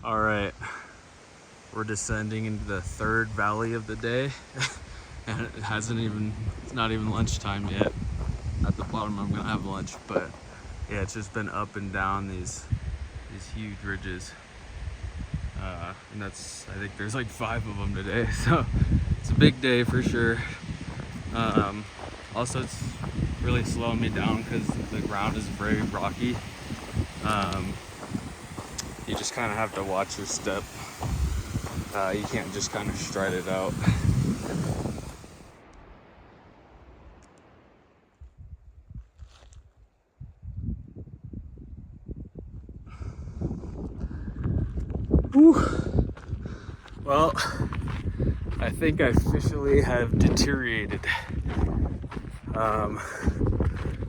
All right, we're descending into the third valley of the day, and it's not even lunchtime yet. At the bottom, I'm gonna have lunch, but yeah, it's just been up and down these huge ridges, and I think there's like 5 of them today, so it's a big day for sure. Also, it's really slowing me down because the ground is very rocky. You just kind of have to watch your step. You can't just kind of stride it out. Whew. Well, I think I officially have deteriorated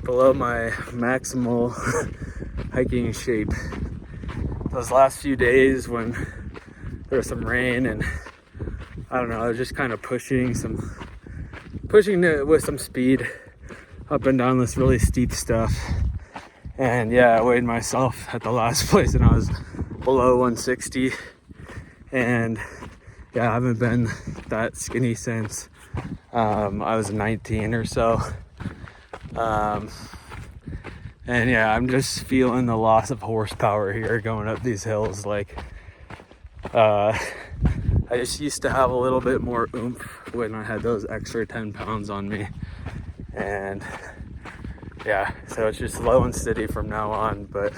below my maximal hiking shape. Those last few days when there was some rain and I don't know, I was just kind of pushing it with some speed up and down this really steep stuff. And yeah, I weighed myself at the last place and I was below 160. And yeah, I haven't been that skinny since I was 19 or so. And yeah, I'm just feeling the loss of horsepower here going up these hills. Like, I just used to have a little bit more oomph when I had those extra 10 pounds on me. And yeah, so it's just slow and steady from now on. But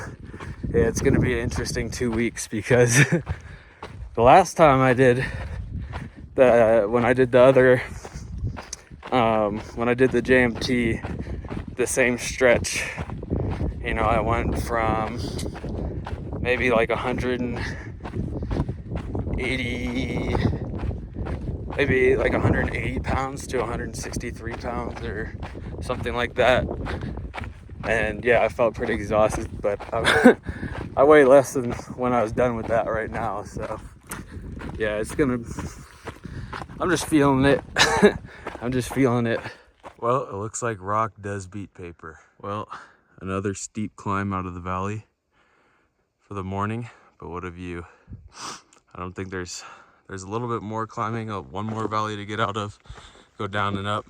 yeah, it's gonna be an interesting 2 weeks because the last time I did when I did the JMT, the same stretch, you know, I went from maybe like 180 pounds to 163 pounds or something like that. And yeah, I felt pretty exhausted, but I weigh less than when I was done with that right now. So yeah, I'm just feeling it. I'm just feeling it. Well, it looks like rock does beat paper. Well, another steep climb out of the valley for the morning, but what a view. I don't think there's a little bit more climbing, one more valley to get out of, go down and up,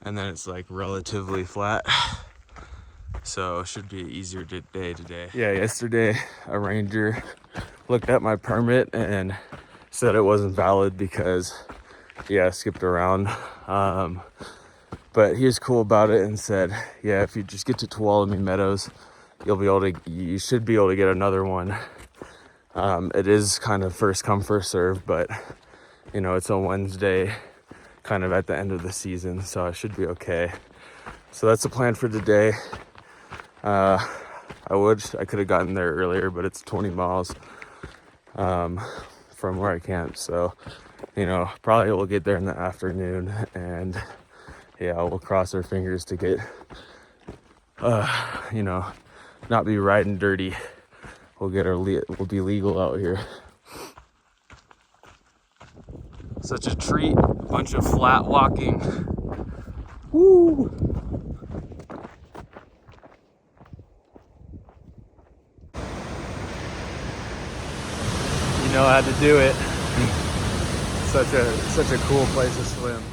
and then it's like relatively flat. So it should be an easier day today. Yeah, yesterday a ranger looked at my permit and said it wasn't valid because I skipped around. But he was cool about it and said, yeah, if you just get to Tuolumne Meadows, you should be able to get another one. It is kind of first come, first serve, but you know, it's a Wednesday kind of at the end of the season, so I should be okay. So that's the plan for today. I could have gotten there earlier, but it's 20 miles from where I camp, so you know, probably we'll get there in the afternoon, and yeah, we'll cross our fingers to get you know, not be riding dirty. We'll be legal out here. Such a treat, bunch of flat walking. Woo! You know how to do it. Such a cool place to swim.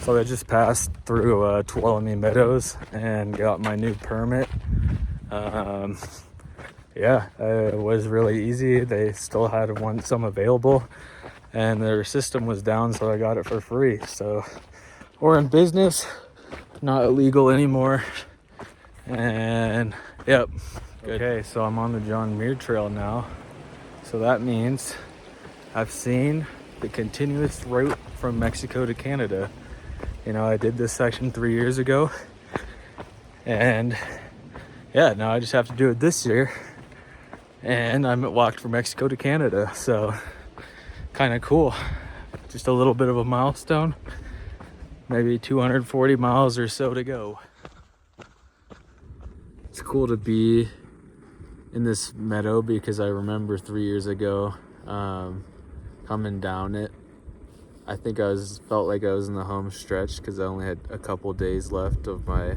So I just passed through Tuolumne Meadows and got my new permit. It was really easy. They still had some available, and their system was down, so I got it for free. So we're in business, not illegal anymore. And yep. Good. Okay, so I'm on the John Muir Trail now. So that means I've seen the continuous route from Mexico to Canada. You know, I did this section 3 years ago, and yeah, now I just have to do it this year, and I'm walked from Mexico to Canada, so kind of cool. Just a little bit of a milestone, maybe 240 miles or so to go. It's cool to be in this meadow because I remember 3 years ago coming down it. I think felt like I was in the home stretch because I only had a couple days left of my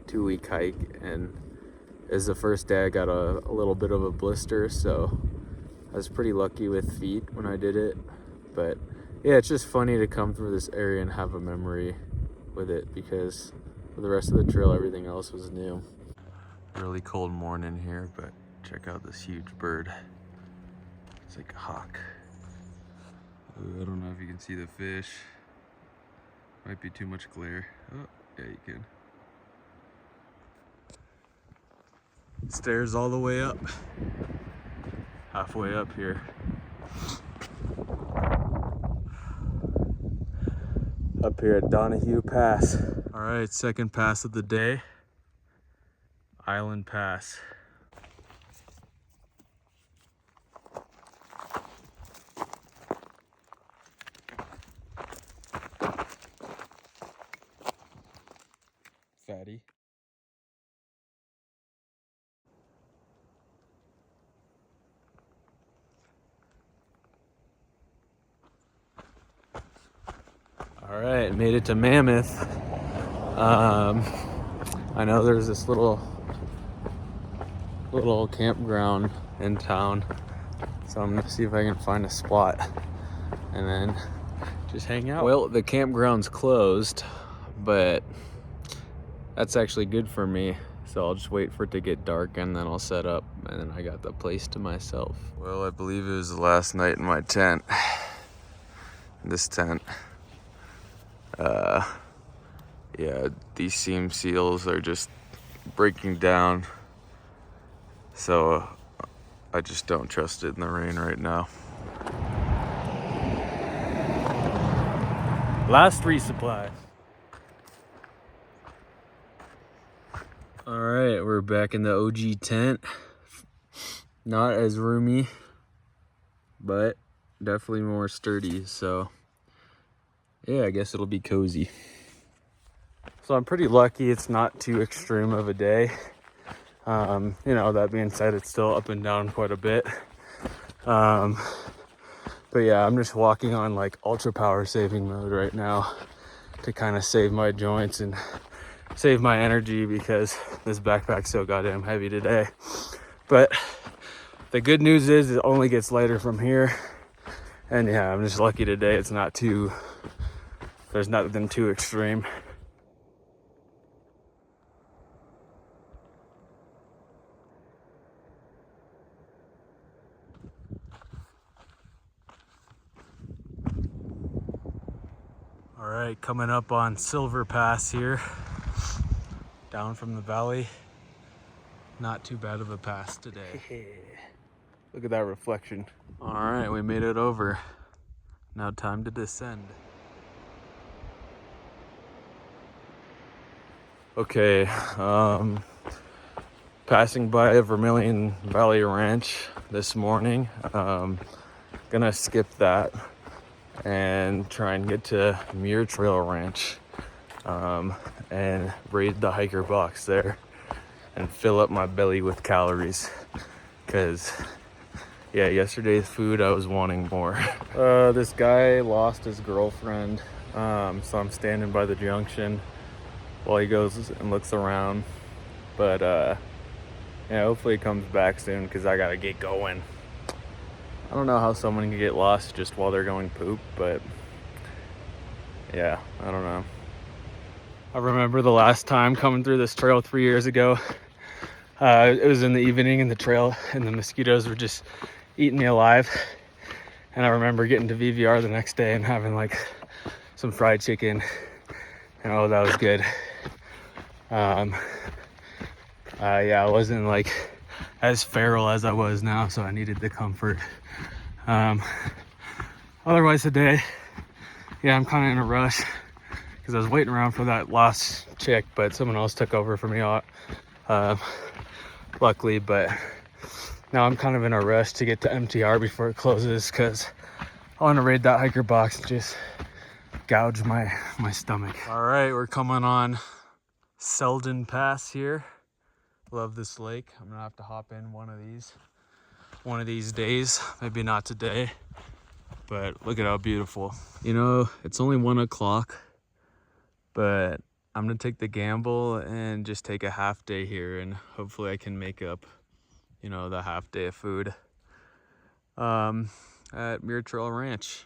2-week hike, and it was the first day I got a little bit of a blister, so I was pretty lucky with feet when I did it. But yeah, it's just funny to come through this area and have a memory with it because for the rest of the trail, everything else was new. Really cold morning here, but check out this huge bird. It's like a hawk. Ooh, I don't know if you can see the fish. Might be too much glare. Oh, yeah, you can. Stairs all the way up. Halfway up here. Up here at Donahue Pass. All right, second pass of the day. Island Pass. Fatty. All right, made it to Mammoth. I know there's this little campground in town, so I'm gonna see if I can find a spot and then just hang out. Well, the campground's closed, but that's actually good for me, so I'll just wait for it to get dark and then I'll set up, and then I got the place to myself. Well, I believe it was the last night in my tent. This tent. Yeah, these seam seals are just breaking down, so I just don't trust it in the rain right now. Last resupply. All right, we're back in the OG tent. Not as roomy, but definitely more sturdy, so yeah, I guess it'll be cozy. So I'm pretty lucky it's not too extreme of a day. You know, that being said, it's still up and down quite a bit. But yeah, I'm just walking on like ultra power saving mode right now to kind of save my joints and save my energy because this backpack's so goddamn heavy today. But the good news is it only gets lighter from here. And yeah, I'm just lucky today it's not too, there's nothing too extreme. All right, coming up on Silver Pass here, down from the valley. Not too bad of a pass today. Look at that reflection. All right, we made it over. Now time to descend. Okay, passing by Vermilion Valley Ranch this morning. Gonna skip that and try and get to Muir Trail Ranch and raid the hiker box there and fill up my belly with calories, because yeah, yesterday's food, I was wanting more. This guy lost his girlfriend, so I'm standing by the junction while he goes and looks around, but yeah, hopefully he comes back soon because I gotta get going. I don't know how someone can get lost just while they're going poop, but yeah, I don't know. I remember the last time coming through this trail 3 years ago. It was in the evening and the trail and the mosquitoes were just eating me alive. And I remember getting to VVR the next day and having like some fried chicken. And oh, that was good. Yeah, I wasn't like as feral as I was now, so I needed the comfort. Otherwise today, yeah, I'm kind of in a rush because I was waiting around for that lost chick, but someone else took over for me, luckily. But now I'm kind of in a rush to get to MTR before it closes because I want to raid that hiker box and just gouge my stomach. All right, we're coming on Selden Pass here. Love this lake. I'm gonna have to hop in one of these days. Maybe not today, but look at how beautiful. You know, it's only 1 o'clock, but I'm gonna take the gamble and just take a half day here, and hopefully I can make up, you know, the half day of food at Muir Trail Ranch.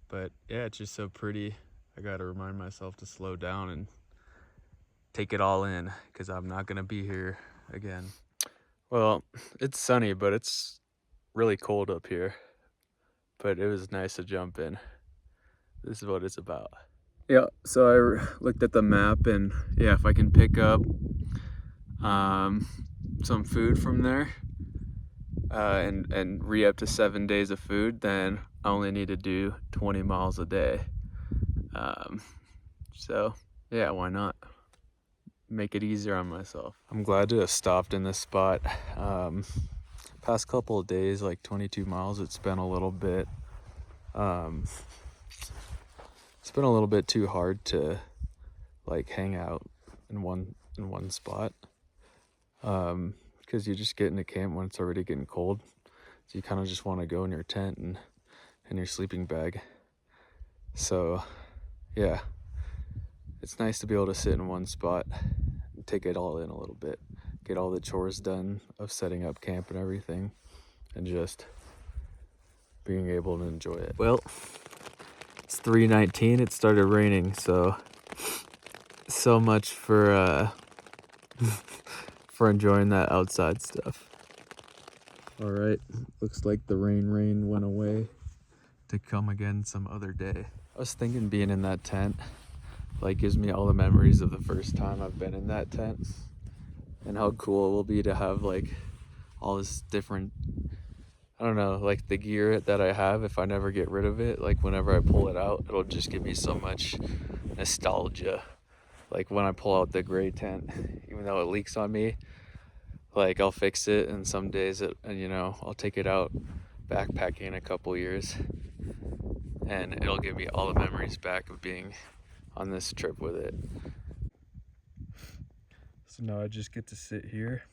But yeah, it's just so pretty. I gotta remind myself to slow down and take it all in, because I'm not gonna be here again. Well, it's sunny, but it's really cold up here. But it was nice to jump in. This is what it's about. Yeah, so I looked at the map, and yeah, if I can pick up some food from there and re-up to 7 days of food, then I only need to do 20 miles a day. So yeah, why not? Make it easier on myself. I'm glad to have stopped in this spot. Past couple of days, like 22 miles, it's been a little bit too hard to like hang out in one spot, because you just get into camp when it's already getting cold, so you kind of just want to go in your tent and in your sleeping bag. So yeah, it's nice to be able to sit in one spot and take it all in a little bit, get all the chores done of setting up camp and everything, and just being able to enjoy it. Well, it's 3:19. It started raining, so much for for enjoying that outside stuff. All right, looks like the rain went away to come again some other day. I was thinking being in that tent like gives me all the memories of the first time I've been in that tent, and how cool it will be to have like all this different, I don't know, like the gear that I have, if I never get rid of it, like whenever I pull it out, it'll just give me so much nostalgia. Like when I pull out the gray tent, even though it leaks on me, like I'll fix it, and some days I'll take it out backpacking in a couple years, and it'll give me all the memories back of being on this trip with it. So now I just get to sit here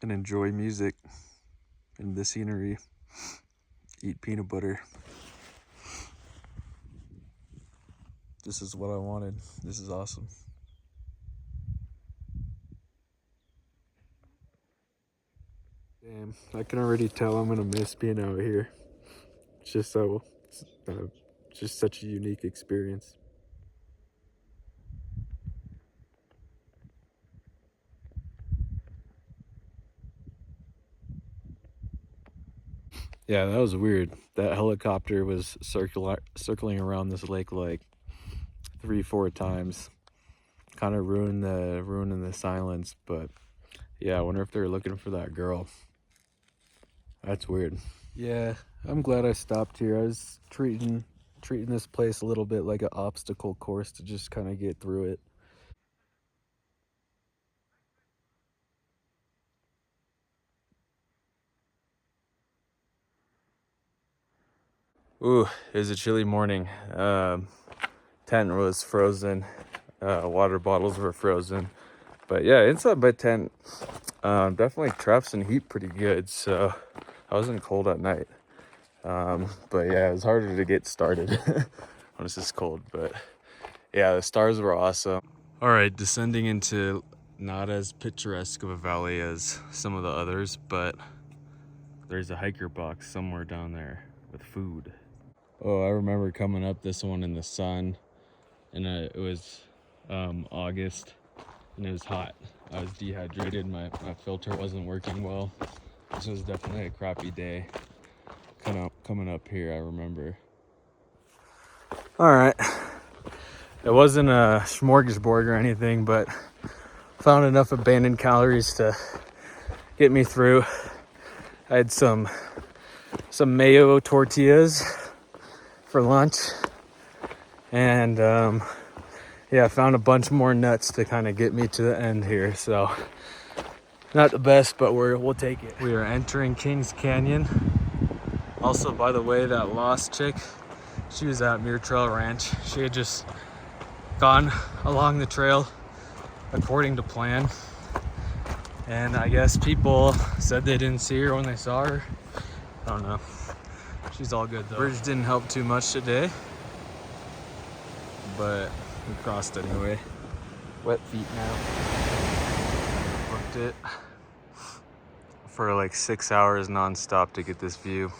and enjoy music and the scenery, eat peanut butter. This is what I wanted. This is awesome. Damn, I can already tell I'm gonna miss being out here. It's just just such a unique experience. Yeah, that was weird. That helicopter was circling around this lake like 3-4 times. Kind of ruining the silence, but yeah, I wonder if they're looking for that girl. That's weird. Yeah, I'm glad I stopped here. I was treating this place a little bit like an obstacle course to just kind of get through it. Ooh, it was a chilly morning. Tent was frozen. Water bottles were frozen. But yeah, inside my tent definitely traps in heat pretty good, so I wasn't cold at night. But yeah, it was harder to get started when it's this cold. But yeah, the stars were awesome. All right, descending into not as picturesque of a valley as some of the others, but there's a hiker box somewhere down there with food. Oh, I remember coming up this one in the sun, and it was August, and it was hot. I was dehydrated, my filter wasn't working well. This was definitely a crappy day coming up here, I remember. All right, it wasn't a smorgasbord or anything, but found enough abandoned calories to get me through. I had some mayo tortillas for lunch, and yeah, I found a bunch more nuts to kind of get me to the end here. So not the best, but we'll take it. We are entering Kings Canyon. Also, by the way, that lost chick, she was at Muir Trail Ranch. She had just gone along the trail according to plan. And I guess people said they didn't see her when they saw her. I don't know. She's all good though. Bridge didn't help too much today, but we crossed anyway. Wet feet now. Booked it for like 6 hours non-stop to get this view.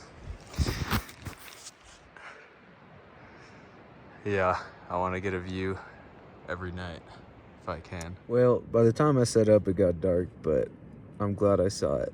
Yeah, I want to get a view every night if I can. Well, by the time I set up, it got dark, but I'm glad I saw it.